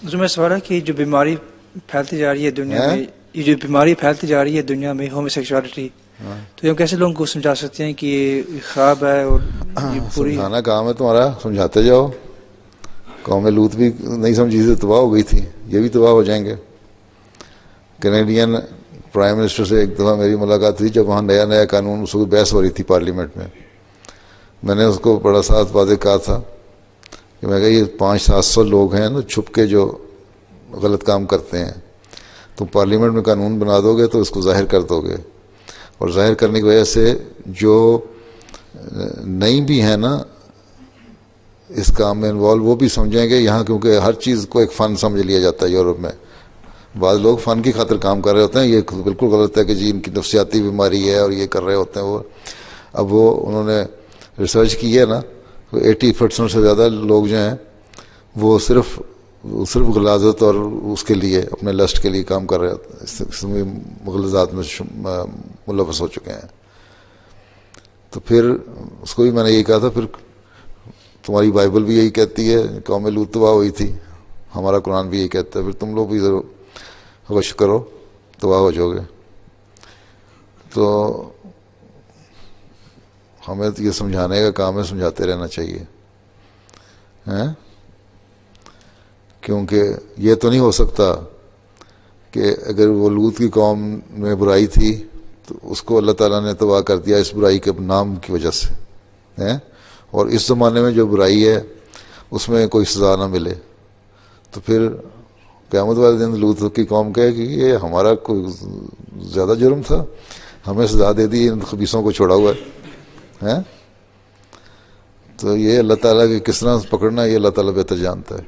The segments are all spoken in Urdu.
اس میں سوال ہے کہ جو بیماری پھیلتی جا رہی ہے دنیا میں، یہ جو بیماری پھیلتی جا رہی ہے دنیا میں، ہومو سیکشوالٹی، تو ہم کیسے لوگوں کو سمجھا سکتے ہیں کہ یہ خراب ہے اور یہ بری ہے؟ سمجھانا کام ہے تمہارا، سمجھاتے جاؤ. قوم لوط بھی نہیں سمجھی تھی، تباہ ہو گئی تھی، یہ بھی تباہ ہو جائیں گے. کینیڈین پرائم منسٹر سے ایک دفعہ میری ملاقات ہوئی جب وہاں نیا نیا قانون، اس کو بحث ہو رہی تھی پارلیمنٹ میں نے اس کو بڑا ساتھ واضح کہا تھا کہ میں کہا یہ 500-700 لوگ ہیں نا چھپ کے جو غلط کام کرتے ہیں، تم پارلیمنٹ میں قانون بنا دو گے تو اس کو ظاہر کر دو گے، اور ظاہر کرنے کی وجہ سے جو نہیں بھی ہیں نا اس کام میں انوالو، وہ بھی سمجھیں گے یہاں، کیونکہ ہر چیز کو ایک فن سمجھ لیا جاتا ہے یورپ میں. بعض لوگ فن کی خاطر کام کر رہے ہوتے ہیں، یہ بالکل غلط ہے کہ جی ان کی نفسیاتی بیماری ہے اور یہ کر رہے ہوتے ہیں وہ. اب وہ انہوں نے ریسرچ کی ہے نا، 80% سے زیادہ لوگ جو ہیں وہ صرف غلاظت اور اس کے لیے، اپنے لسٹ کے لیے کام کر رہے ہوتے ہیں، اس میں مغلظات میں ملوث ہو چکے ہیں. تو پھر اس کو بھی میں نے یہی کہا تھا، پھر تمہاری بائبل بھی یہی کہتی ہے قوم لوط تباہ ہوئی تھی، ہمارا قرآن بھی یہی کہتا ہے، پھر تم لوگ بھی ضرور غش کرو تباہ ہو جاؤ گے. تو ہمیں تو یہ سمجھانے کا کام ہے، سمجھاتے رہنا چاہیے، کیونکہ یہ تو نہیں ہو سکتا کہ اگر وہ لوط کی قوم میں برائی تھی تو اس کو اللہ تعالیٰ نے تباہ کر دیا اس برائی کے نام کی وجہ سے، اور اس زمانے میں جو برائی ہے اس میں کوئی سزا نہ ملے، تو پھر قیامت والے دن لوط کی قوم کہے کہ یہ ہمارا کوئی زیادہ جرم تھا، ہمیں سزا دے دی، ان خبیثوں کو چھوڑا ہوا ہے. تو یہ اللہ تعالیٰ کی کس طرح پکڑنا، یہ اللہ تعالیٰ بہتر جانتا ہے.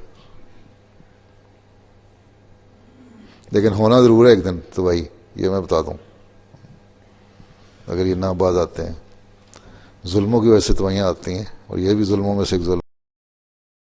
لیکن ہونا ضرور ہے ایک دن تو بھائی، یہ میں بتا دوں، اگر یہ نہ باز آتے ہیں، ظلموں کی وجہ سے تو وہیں آتی ہیں، اور یہ بھی ظلموں میں سے ایک ظلم